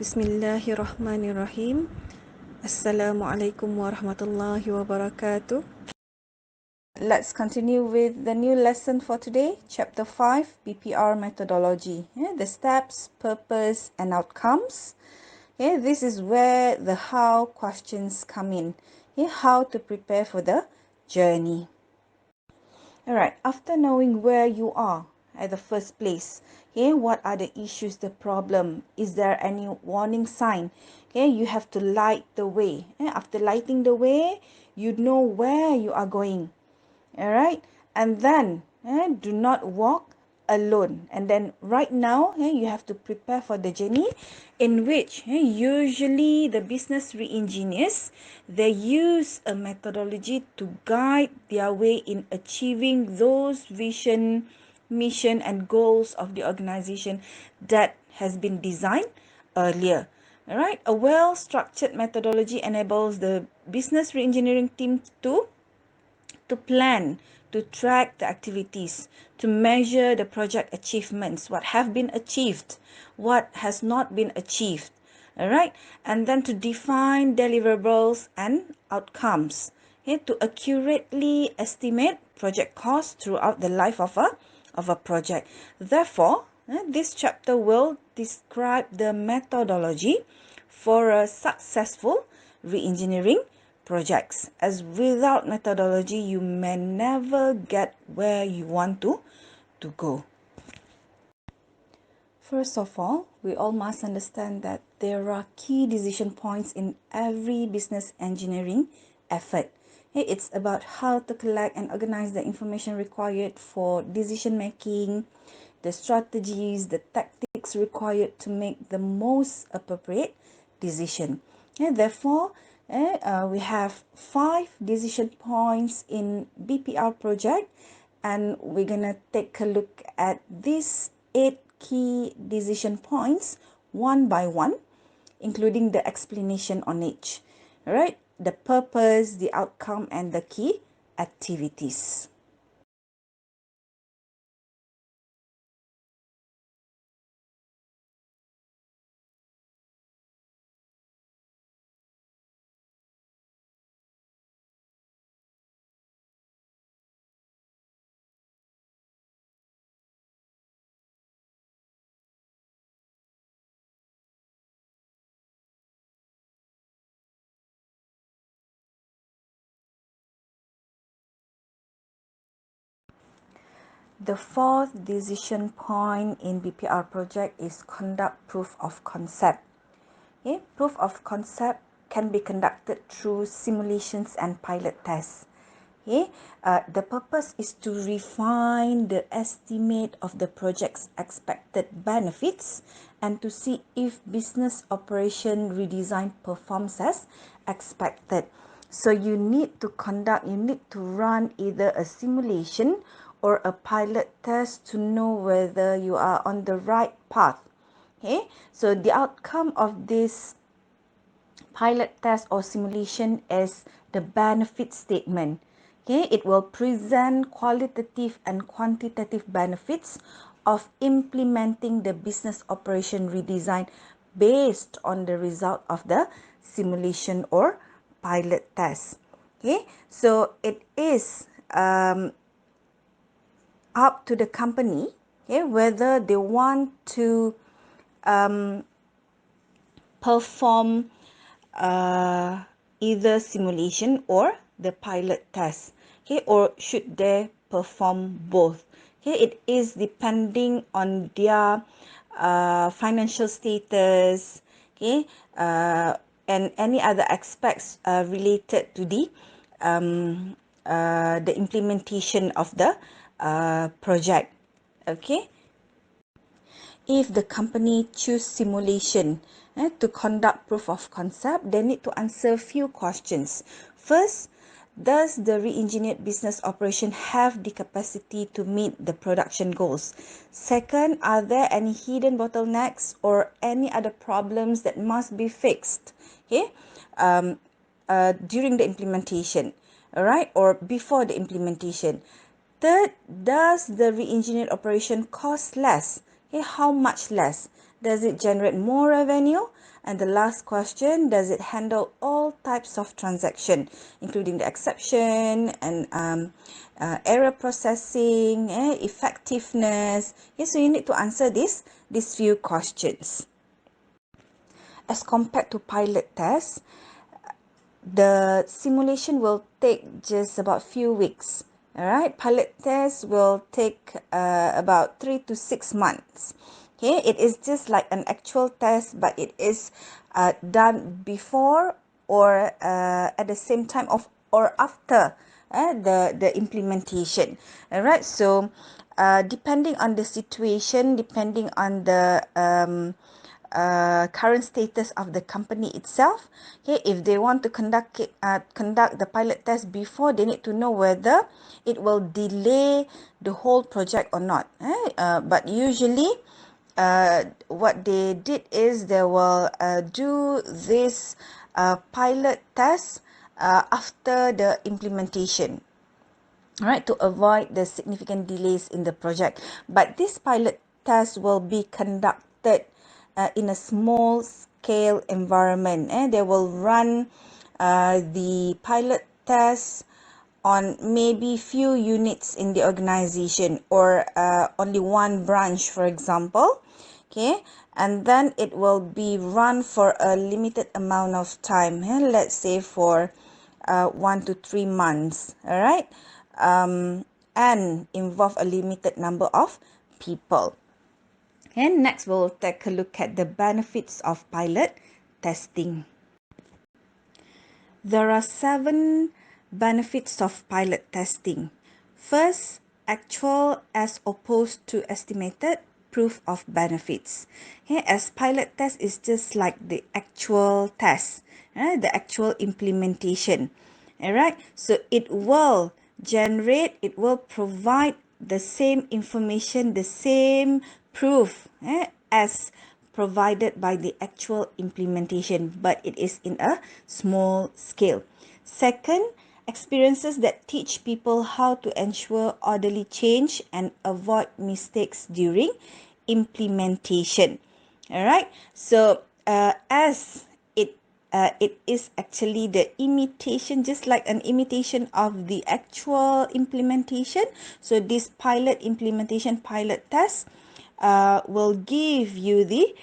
Bismillahirrahmanirrahim. Assalamualaikum warahmatullahi wabarakatuh. Let's continue with the new lesson for today, Chapter 5, BPR Methodology. The steps, purpose, and outcomes. This is where the how questions come in. How to prepare for the journey. Alright, after knowing where you are at the first place, what are the issues, the problem? Is there any warning sign? You have to light the way. After lighting the way, you know where you are going. Alright, and then do not walk alone. And then right now you have to prepare for the journey, in which usually the business re-engineers, they use a methodology to guide their way in achieving those vision, mission, and goals of the organization that has been designed earlier. Alright, a well-structured methodology enables the business re-engineering team to plan, to track the activities, to measure the project achievements, what have been achieved, what has not been achieved, all right, and then to define deliverables and outcomes, to accurately estimate project costs throughout the life of a project. Therefore, this chapter will describe the methodology for a successful re-engineering projects, as without methodology you may never get where you want to go. First of all, we all must understand that there are key decision points in every business engineering effort. It's about how to collect and organize the information required for decision making, the strategies, the tactics required to make the most appropriate decision. Therefore, we have 5 decision points in BPR project, and we're gonna take a look at these 8 key decision points one by one, including the explanation on each. All right, the purpose, the outcome, and the key activities. The fourth decision point in BPR project is conduct proof of concept. Proof of concept can be conducted through simulations and pilot tests. The purpose is to refine the estimate of the project's expected benefits and to see if business operation redesign performs as expected. So you need to run either a simulation or a pilot test to know whether you are on the right path. So the outcome of this pilot test or simulation is the benefit statement. It will present qualitative and quantitative benefits of implementing the business operation redesign based on the result of the simulation or pilot test. So it is up to the company whether they want to perform either simulation or the pilot test, or should they perform both. It is depending on their financial status, and any other aspects related to the implementation of the project. If the company choose simulation to conduct proof of concept, they need to answer few questions. First, does the re-engineered business operation have the capacity to meet the production goals? Second, are there any hidden bottlenecks or any other problems that must be fixed during the implementation, all right, or before the implementation? Third, does the re-engineered operation cost less? How much less? Does it generate more revenue? And the last question, does it handle all types of transaction, including the exception and error processing, effectiveness? Okay, so you need to answer these few questions. As compared to pilot tests, the simulation will take just about few weeks. All right, pilot test will take about 3 to 6 months. Okay, it is just like an actual test, but it is done before or at the same time of or after the implementation. All right, so depending on the situation, depending on the current status of the company itself. Okay, if they want to conduct the pilot test before, they need to know whether it will delay the whole project or not. But usually, what they did is they will do this pilot test after the implementation. All right, to avoid the significant delays in the project. But this pilot test will be conducted in a small scale environment. They will run the pilot test on maybe few units in the organization or only one branch, for example. Okay, and then it will be run for a limited amount of time. Let's say for 1 to 3 months. All right, and involve a limited number of people. And next, we'll take a look at the benefits of pilot testing. There are 7 benefits of pilot testing. First, actual as opposed to estimated proof of benefits. Okay, as pilot test is just like the actual test, the actual implementation. All right, so it will provide the same information, the same proof as provided by the actual implementation, but it is in a small scale. Second, experiences that teach people how to ensure orderly change and avoid mistakes during implementation. All right, so as it is actually the imitation, just like an imitation of the actual implementation. So this pilot test will give you the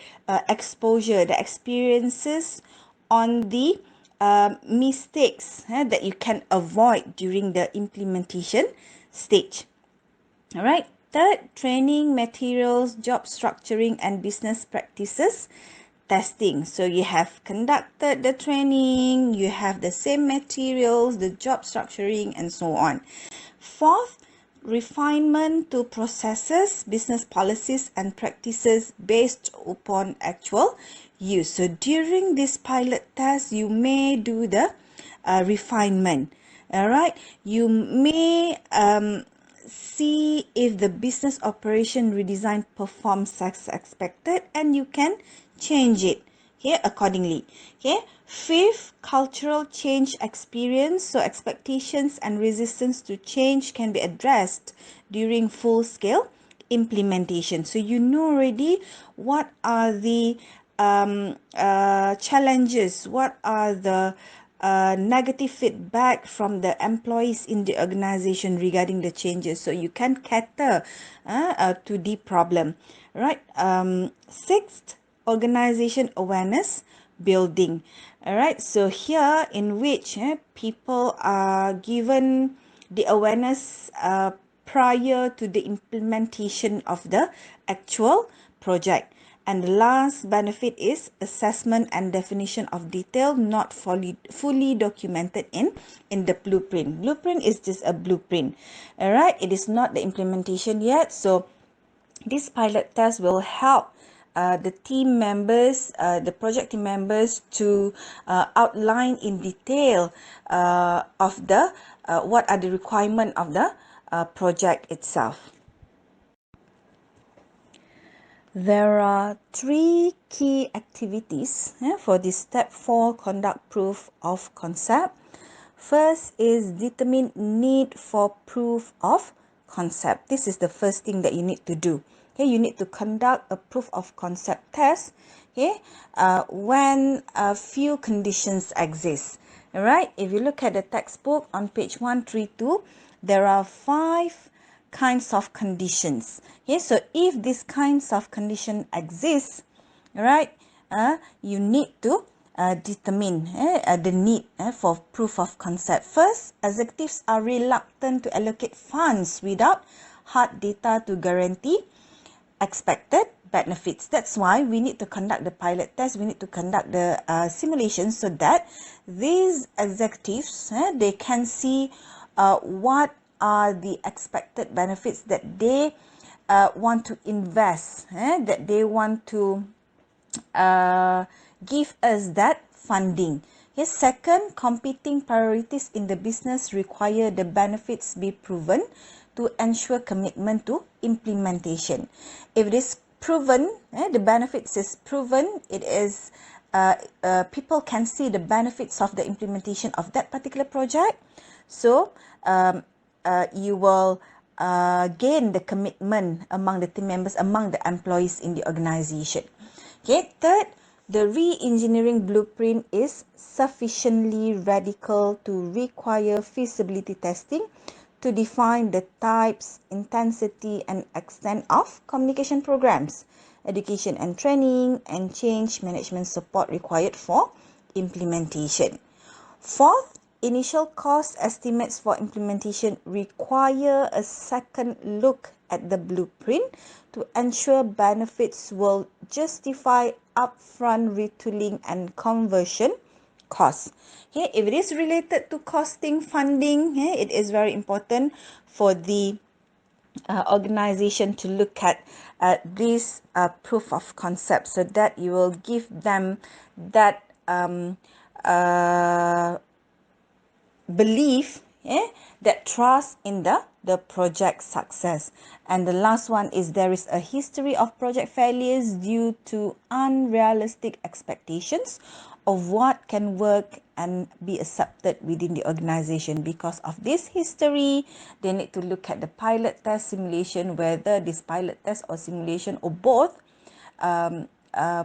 exposure, the experiences on the mistakes that you can avoid during the implementation stage. All right. Third, training materials, job structuring, and business practices testing. So you have conducted the training, you have the same materials, the job structuring, and so on. Fourth, refinement to processes, business policies, and practices based upon actual use. So during this pilot test, you may do the refinement. All right, you may see if the business operation redesign performs as expected, and you can change it here accordingly. Okay, fifth, cultural change experience. So expectations and resistance to change can be addressed during full scale implementation. So you know already what are the challenges, what are the negative feedback from the employees in the organization regarding the changes, so you can cater to the problem, right? Sixth, organization awareness building. All right, so here in which people are given the awareness prior to the implementation of the actual project. And the last benefit is assessment and definition of detail not fully documented in the blueprint. Blueprint is just a blueprint. All right, it is not the implementation yet. So this pilot test will help the team members, the project team members, to outline in detail of the what are the requirements of the project itself. There are 3 key activities for this step 4 conduct proof of concept. First is determine need for proof of concept. This is the first thing that you need to do. Okay, you need to conduct a proof of concept test, okay, when a few conditions exist. All right, if you look at the textbook on page 132, there are 5 kinds of conditions. Okay, so if these kinds of condition exist, all right, you need to determine the need for proof of concept. First, executives are reluctant to allocate funds without hard data to guarantee expected benefits. That's why we need to conduct the pilot test. We need to conduct the simulation so that these executives, they can see what are the expected benefits that they want to invest, that they want to give us that funding. Okay, second, competing priorities in the business require the benefits be proven to ensure commitment to implementation. If it is proven, the benefits is proven, it is people can see the benefits of the implementation of that particular project. So you will gain the commitment among the team members, among the employees in the organization. Okay, third, the re-engineering blueprint is sufficiently radical to require feasibility testing to define the types, intensity, and extent of communication programs, education and training, and change management support required for implementation. Fourth, initial cost estimates for implementation require a second look at the blueprint to ensure benefits will justify upfront retooling and conversion costs. Okay, if it is related to costing funding, it is very important for the organization to look at this proof of concept so that you will give them that belief, that trust in the project success. And the last one is there is a history of project failures due to unrealistic expectations of what can work and be accepted within the organization. Because of this history, they need to look at the pilot test simulation, whether this pilot test or simulation or both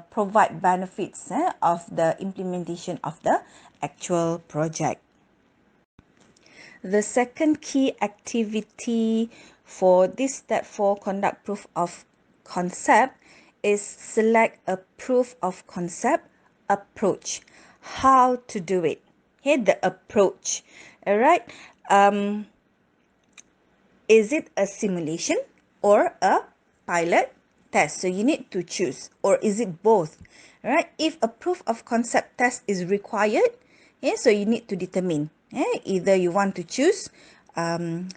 provide benefits of the implementation of the actual project. The second key activity for this step 4 conduct proof of concept is select a proof of concept approach. How to do it? Okay, the approach. All right. Is it a simulation or a pilot test? So you need to choose, or is it both? All right. If a proof of concept test is required, so you need to determine either you want to choose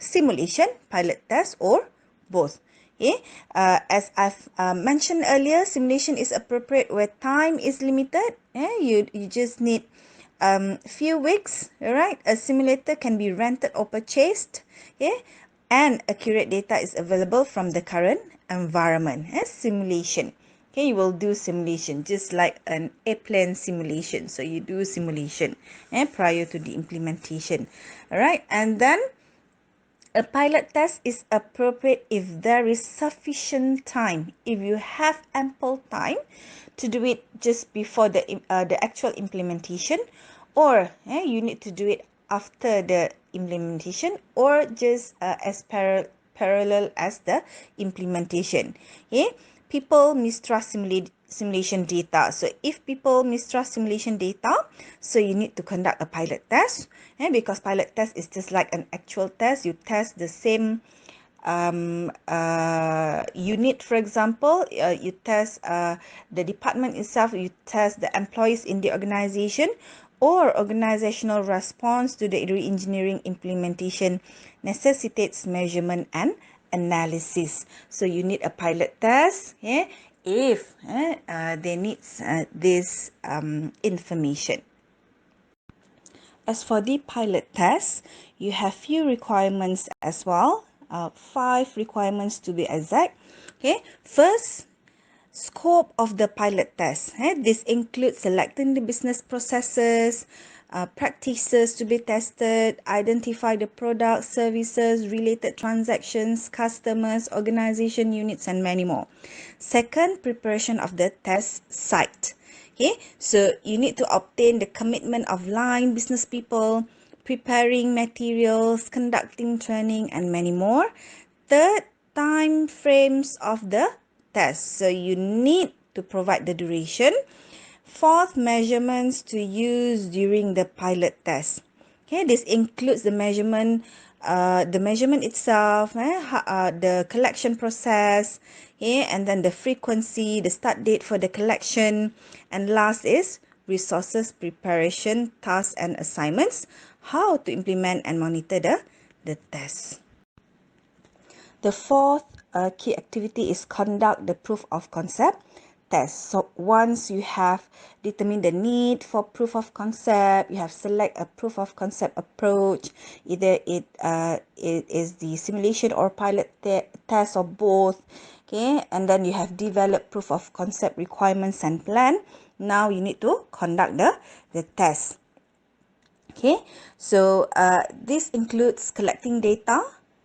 simulation, pilot test, or both. As I've mentioned earlier, simulation is appropriate where time is limited. You just need few weeks. All right. A simulator can be rented or purchased. And accurate data is available from the current environment. Simulation. Okay, you will do simulation just like an airplane simulation. So you do simulation prior to the implementation. All right, and then a pilot test is appropriate if there is sufficient time. If you have ample time to do it just before the actual implementation, or you need to do it after the implementation, or just as parallel as the implementation. People mistrust simulation data. So if people mistrust simulation data, so you need to conduct a pilot test, because pilot test is just like an actual test. You test the same unit, for example, you test the department itself, you test the employees in the organization, or organizational response to the re-engineering implementation necessitates measurement and analysis. So you need a pilot test if they need this information. As for the pilot test, you have few requirements as well. 5 requirements to be exact. First, Scope of the pilot test. This includes selecting the business processes, practices to be tested, identify the products, services, related transactions, customers, organization units, and many more. Second, preparation of the test site. Okay, so you need to obtain the commitment of line business people, preparing materials, conducting training, and many more. Third, time frames of the test. So you need to provide the duration. Fourth, measurements to use during the pilot test. Okay, this includes the measurement itself, the collection process, and then the frequency, the start date for the collection, and last is resources preparation, tasks and assignments, how to implement and monitor the test. The fourth key activity is conduct the proof of concept test. So once you have determined the need for proof of concept, you have select a proof of concept approach, either it is the simulation or pilot test or both. Okay, and then you have developed proof of concept requirements and plan. Now you need to conduct the test. Okay, so this includes collecting data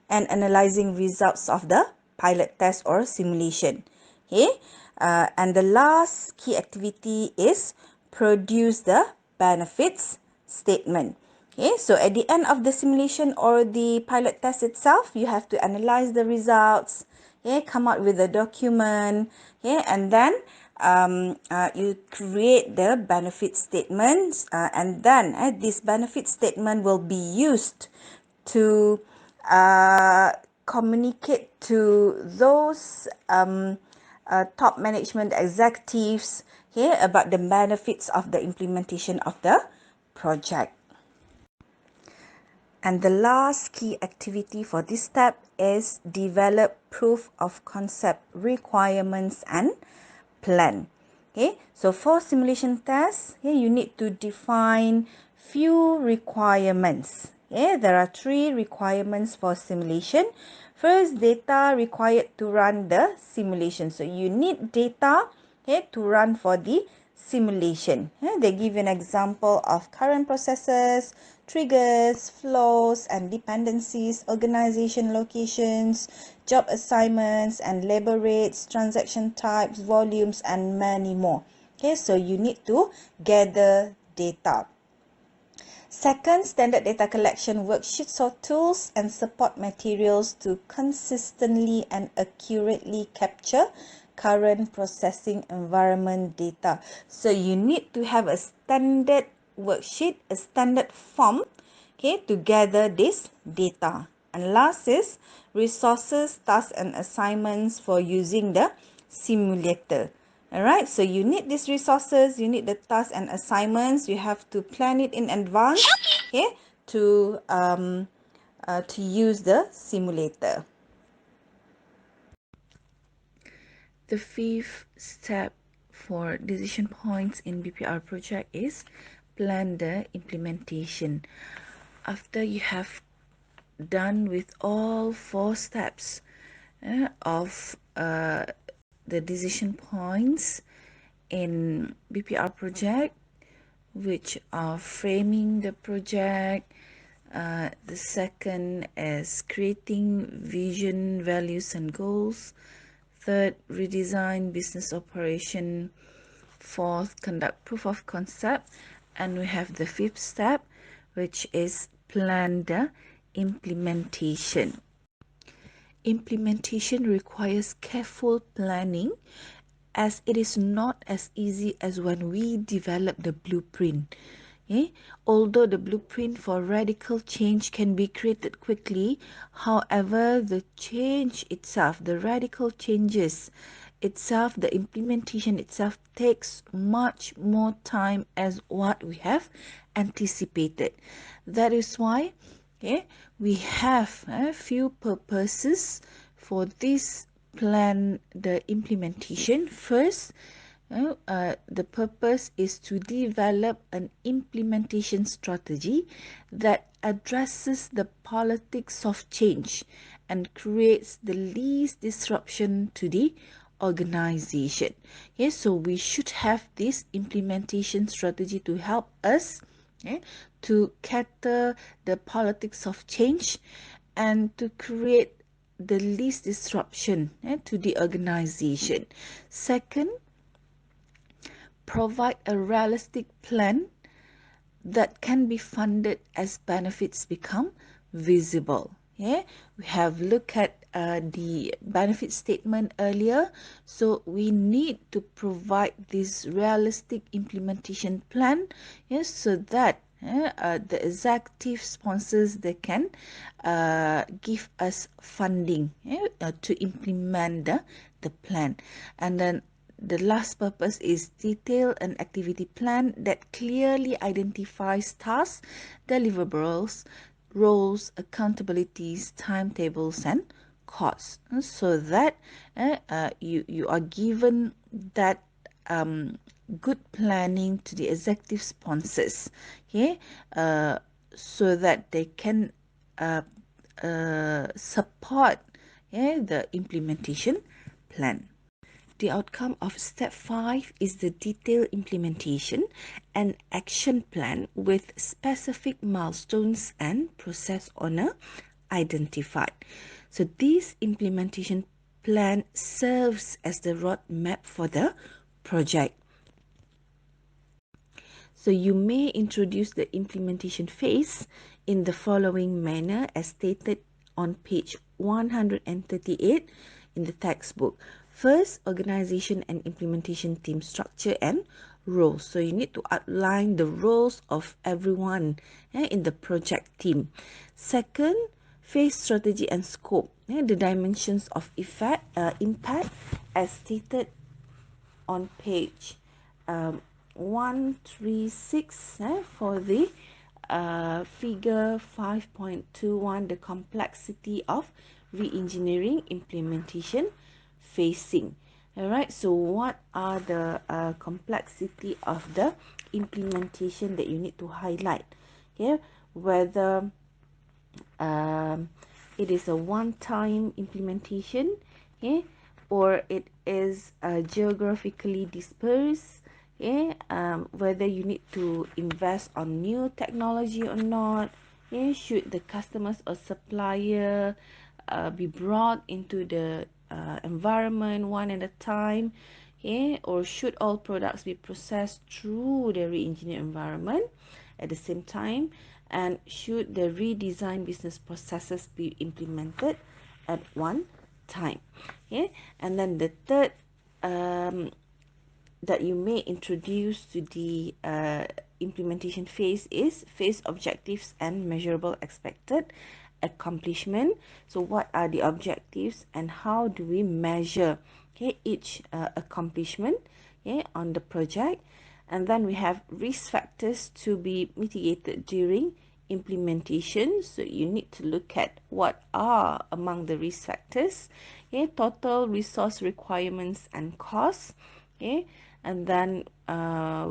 and analyzing results of the pilot test or simulation. Okay, and the last key activity is produce the benefits statement. Okay, so at the end of the simulation or the pilot test itself, you have to analyze the results, okay, come out with a document, okay, and then you create the benefit statements, and then this benefit statement will be used to communicate to those top management executives, okay, about the benefits of the implementation of the project. And the last key activity for this step is develop proof of concept requirements and plan. Okay, so for simulation tests, okay, you need to define few requirements. Okay, there are 3 requirements for simulation. First, data required to run the simulation. So you need data, okay, to run for the simulation. They give an example of current processes, triggers, flows and dependencies, organization locations, job assignments and labor rates, transaction types, volumes and many more. Okay, so you need to gather data. Second, standard data collection worksheets or tools and support materials to consistently and accurately capture current processing environment data. So you need to have a standard worksheet, a standard form, okay, to gather this data. And last is resources, tasks and assignments for using the simulator. Alright, so you need these resources, you need the tasks and assignments, you have to plan it in advance, okay, to use the simulator. The fifth step for decision points in BPR project is plan the implementation. After you have done with all 4 steps of the decision points in BPR project, which are framing the project, the second is creating vision, values and goals, third, redesign business operation, fourth, conduct proof of concept, and we have the fifth step, which is plan the implementation. Implementation requires careful planning, as it is not as easy as when we develop the blueprint. Okay? Although the blueprint for radical change can be created quickly, however, the change itself, the radical changes itself, the implementation itself takes much more time as what we have anticipated. That is why, okay, we have a few purposes for this plan, the implementation. First, the purpose is to develop an implementation strategy that addresses the politics of change and creates the least disruption to the organization. Okay, so we should have this implementation strategy to help us, okay, to cater the politics of change and to create the least disruption to the organization. Second, provide a realistic plan that can be funded as benefits become visible. Yeah, we have looked at the benefit statement earlier, so we need to provide this realistic implementation plan, yes, so that the executive sponsors, they can give us funding to implement the plan. And then the last purpose is detail an activity plan that clearly identifies tasks, deliverables, roles, accountabilities, timetables, and costs, so that you are given that good planning to the executive sponsors, okay, so that they can support the implementation plan. The outcome of step 5 is the detailed implementation and action plan with specific milestones and process owner identified. So this implementation plan serves as the roadmap for the project. So you may introduce the implementation phase in the following manner as stated on page 138 in the textbook. First, organization and implementation team structure and roles. So you need to outline the roles of everyone in the project team. Second, phase strategy and scope. The dimensions of impact as stated on page 136 for the figure 5.21, the complexity of re-engineering implementation facing. All right, so what are the complexity of the implementation that you need to highlight? Okay, whether it is a one-time implementation, okay, or it is geographically dispersed, okay, whether you need to invest on new technology or not, okay, should the customers or supplier be brought into the environment one at a time, okay, or should all products be processed through the re-engineered environment at the same time, and should the redesigned business processes be implemented at one time. Okay, and then the third that you may introduce to the implementation phase is phase objectives and measurable expected accomplishment. So what are the objectives and how do we measure, okay, each accomplishment, okay, on the project? And then we have risk factors to be mitigated during implementation. So you need to look at what are among the risk factors, okay, total resource requirements and costs, okay, and then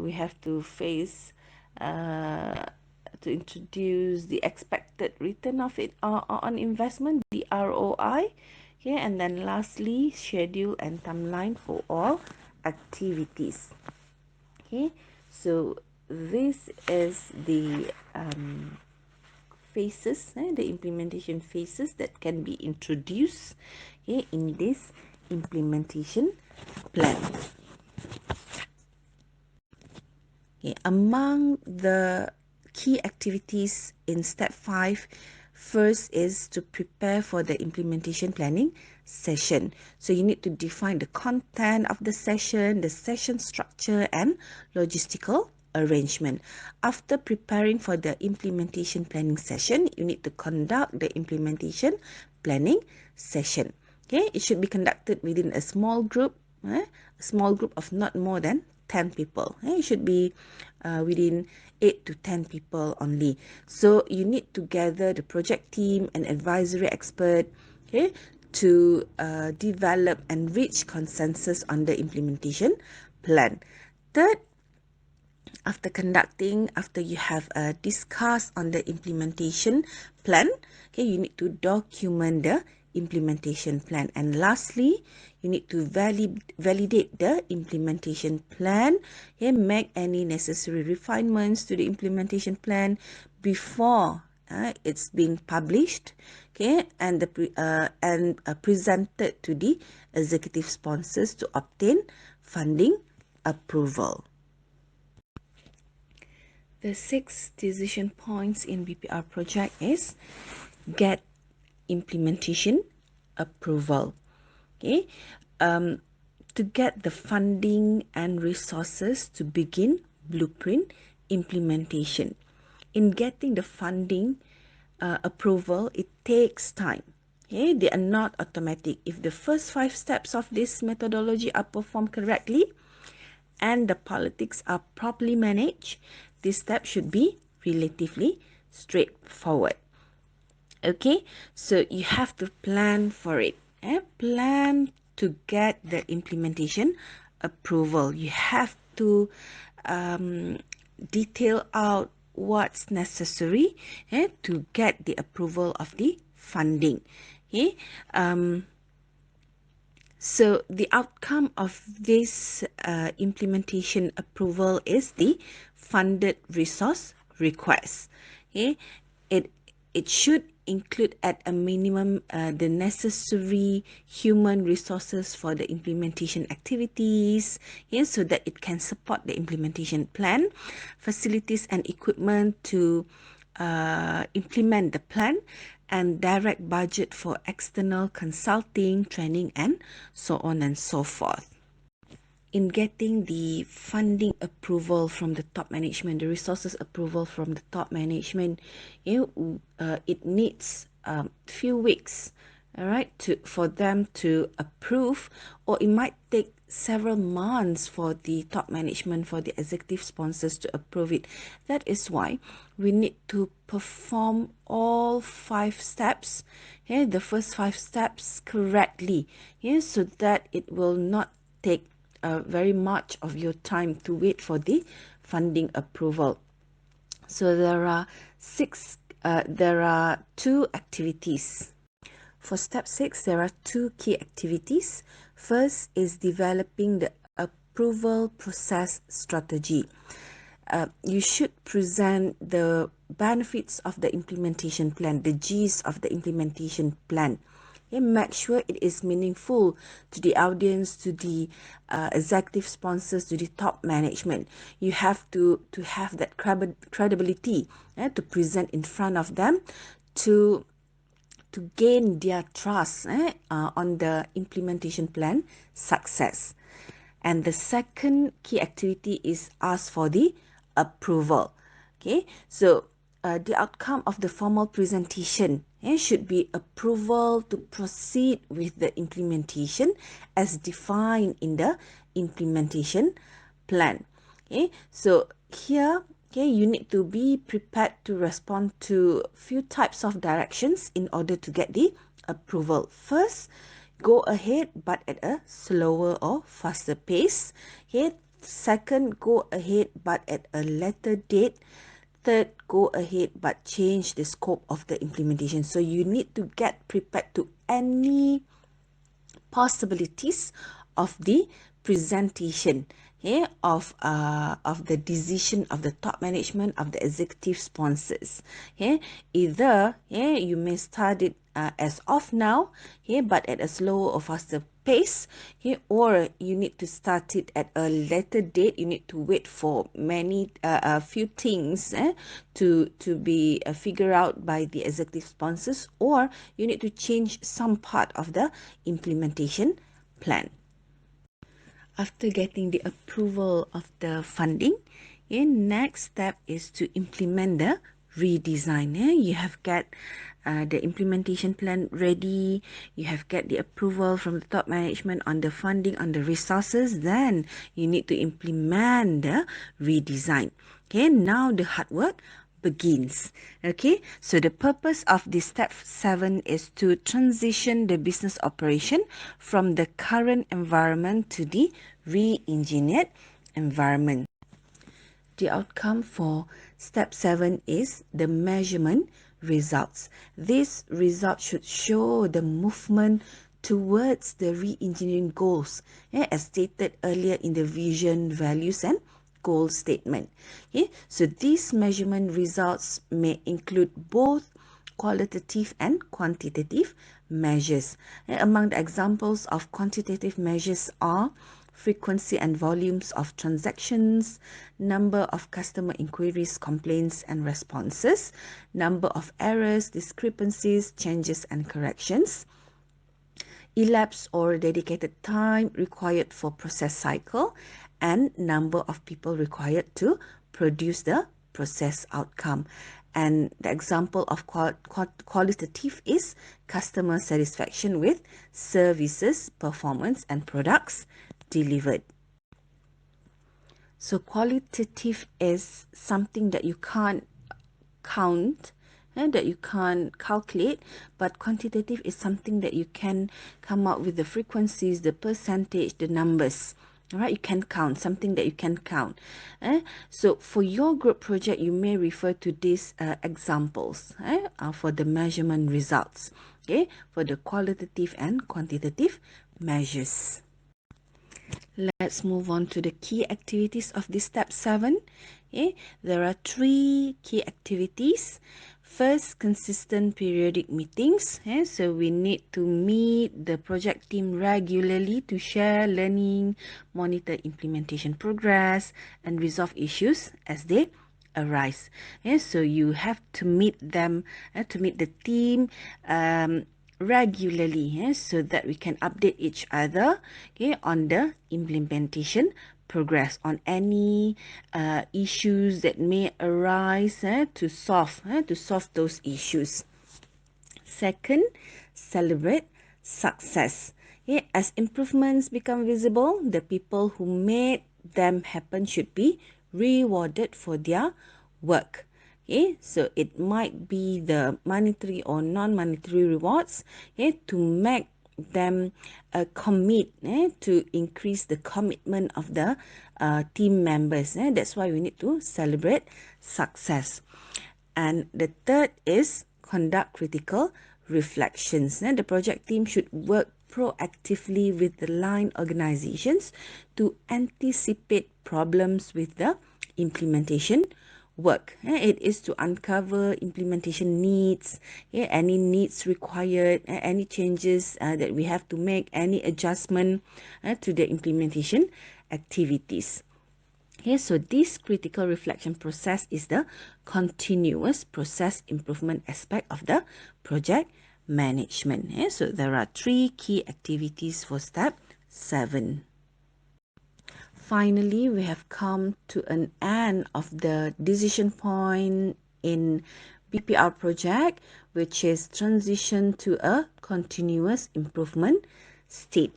we have to face to introduce the expected return of it on investment, the ROI, okay, and then lastly schedule and timeline for all activities. Okay, so this is the phases, the implementation phases that can be introduced, okay, in this implementation plan. Okay, among the key activities in step 5, first is to prepare for the implementation planning session. So you need to define the content of the session structure and logistical arrangement. After preparing for the implementation planning session, you need to conduct the implementation planning session. Okay, it should be conducted within a small group of not more than 10 people. It should be within 8 to 10 people only. So you need to gather the project team and advisory expert, okay, to develop and reach consensus on the implementation plan. Third, after you have discussed on the implementation plan, okay, you need to document the implementation plan. And lastly, you need to validate the implementation plan, okay, make any necessary refinements to the implementation plan before it's being published, okay, and presented to the executive sponsors to obtain funding approval. The 6 decision points in BPR project is get implementation approval. Okay, to get the funding and resources to begin blueprint implementation. In getting the funding approval, it takes time. Okay, they are not automatic. If the first 5 steps of this methodology are performed correctly and the politics are properly managed, this step should be relatively straightforward. Okay, so you have to plan for it. Plan to get the implementation approval. You have to detail out what's necessary to get the approval of the funding. Okay, so the outcome of this implementation approval is the funded resource request. Okay, it should include at a minimum the necessary human resources for the implementation activities, so that it can support the implementation plan, facilities and equipment to implement the plan, and direct budget for external consulting, training, and so on and so forth. In getting the funding approval from the top management, the resources approval from the top management, it needs few weeks, all right, for them to approve, or it might take several months for the top management, for the executive sponsors to approve it. That is why we need to perform all 5 steps, the first 5 steps correctly, so that it will not take very much of your time to wait for the funding approval. So there are 2 activities. For step 6, there are 2 key activities. First is developing the approval process strategy. You should present the benefits of the implementation plan, the G's of the implementation plan. Make sure it is meaningful to the audience, to the executive sponsors, to the top management. You have to have that credibility to present in front of them, to gain their trust on the implementation plan success. And the second key activity is ask for the approval. Okay, so the outcome of the formal presentation should be approval to proceed with the implementation as defined in the implementation plan. Okay, so here, okay, you need to be prepared to respond to few types of directions in order to get the approval. First, go ahead but at a slower or faster pace. Okay, second, go ahead but at a later date. Third, go ahead but change the scope of the implementation. So you need to get prepared to any possibilities of the presentation, of the decision of the top management, of the executive sponsors. Either you may start it as of now, but at a slower or faster pace, or you need to start it at a later date. You need to wait for many a few things to be figured out by the executive sponsors, or you need to change some part of the implementation plan. After getting the approval of the funding, next step is to implement the redesign. You have got the implementation plan ready, you have got the approval from the top management on the funding, on the resources, then you need to implement the redesign. Okay, now the hard work begins. Okay, so the purpose of this step 7 is to transition the business operation from the current environment to the re-engineered environment. The outcome for step 7 is the measurement, results. These results should show the movement towards the re-engineering goals, as stated earlier in the vision, values and goal statement. So these measurement results may include both qualitative and quantitative measures. Among the examples of quantitative measures are frequency and volumes of transactions, number of customer inquiries, complaints and responses, number of errors, discrepancies, changes and corrections, elapsed or dedicated time required for process cycle, and number of people required to produce the process outcome. And the example of qualitative is customer satisfaction with services, performance and products delivered. So qualitative is something that you can't count and that you can't calculate, but quantitative is something that you can come up with the frequencies, the percentage, the numbers. All right, you can count, something that you can count. So for your group project, you may refer to these examples for the measurement results, okay, for the qualitative and quantitative measures. Let's move on to the key activities of this step 7. Okay, there are 3 key activities. First, consistent periodic meetings. So we need to meet the project team regularly to share learning, monitor implementation progress, and resolve issues as they arise. So you have to meet them, to meet the team regularly, so that we can update each other, okay, on the implementation progress, on any issues that may arise, to solve those issues. Second, celebrate success. Okay, as improvements become visible, the people who made them happen should be rewarded for their work. Okay, so it might be the monetary or non-monetary rewards, okay, to make them commit to increase the commitment of the team members. That's why we need to celebrate success. And the third is conduct critical reflections. The project team should work proactively with the line organizations to anticipate problems with the implementation work. It is to uncover implementation needs, any needs required, any changes that we have to make, any adjustment to the implementation activities. Okay, so this critical reflection process is the continuous process improvement aspect of the project management. Okay, so there are 3 key activities for step 7. Finally, we have come to an end of the decision point in BPR project, which is transition to a continuous improvement state.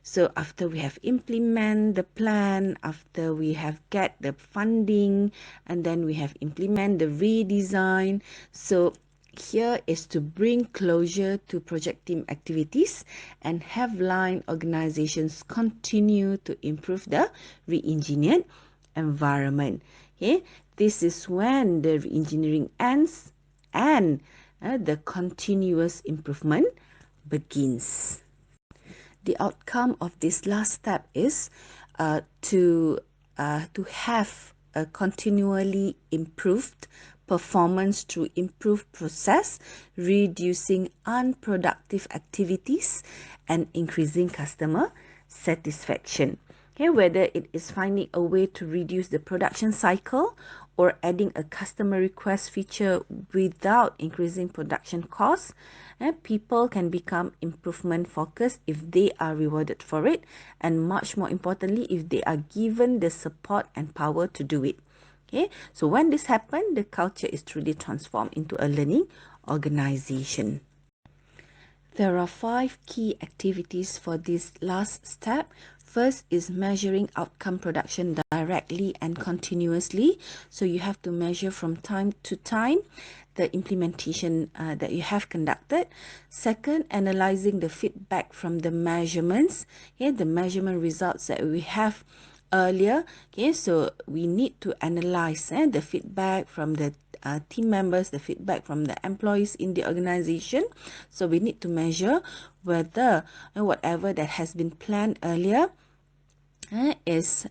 So after we have implement the plan, after we have get the funding, and then we have implement the redesign. So here is to bring closure to project team activities and have line organizations continue to improve the re-engineered environment. Okay, this is when the re-engineering ends and the continuous improvement begins. The outcome of this last step is to have a continually improved performance through improved process, reducing unproductive activities, and increasing customer satisfaction. Okay, whether it is finding a way to reduce the production cycle or adding a customer request feature without increasing production costs, people can become improvement focused if they are rewarded for it, and much more importantly, if they are given the support and power to do it. Okay, so when this happens, the culture is truly transformed into a learning organization. There are 5 key activities for this last step. First is measuring outcome production directly and continuously. So you have to measure from time to time the implementation that you have conducted. Second, analyzing the feedback from the measurements, the measurement results that we have earlier. Okay, so we need to analyze the feedback from the team members, the feedback from the employees in the organization. So we need to measure whether whatever that has been planned earlier is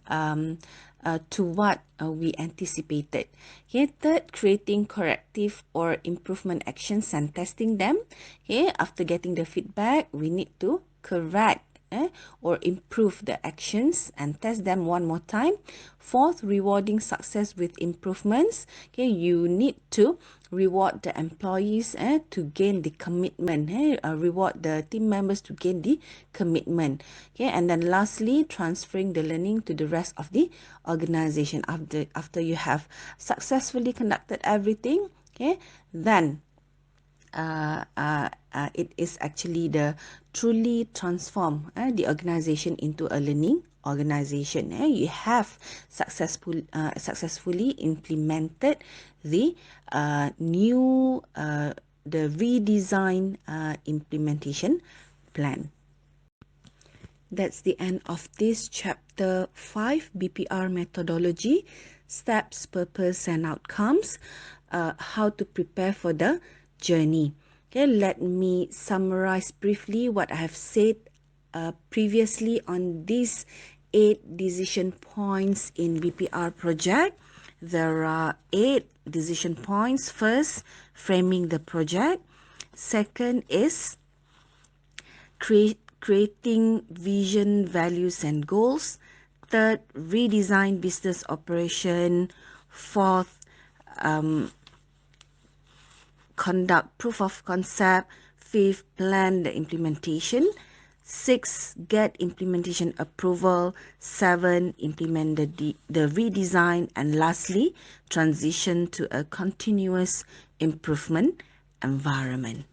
to what we anticipated. Okay, third, creating corrective or improvement actions and testing them. Okay, after getting the feedback, we need to correct or improve the actions and test them one more time. Fourth, rewarding success with improvements. Okay, you need to reward the employees to gain the commitment, reward the team members to gain the commitment. Okay, and then lastly, transferring the learning to the rest of the organization. After you have successfully conducted everything, okay, then it is actually the truly transform the organization into a learning organization. You have successfully implemented the new the redesign implementation plan. That's the end of this chapter 5, BPR Methodology, Steps, Purpose and Outcomes, how to prepare for the journey. Okay, let me summarize briefly what I have said previously on these 8 decision points in BPR project. There are 8 decision points. First, framing the project. Second is creating vision, values and goals. Third, redesign business operation. Fourth, conduct proof of concept. Fifth, plan the implementation. Six, get implementation approval. Seven, implement the redesign. And lastly, transition to a continuous improvement environment.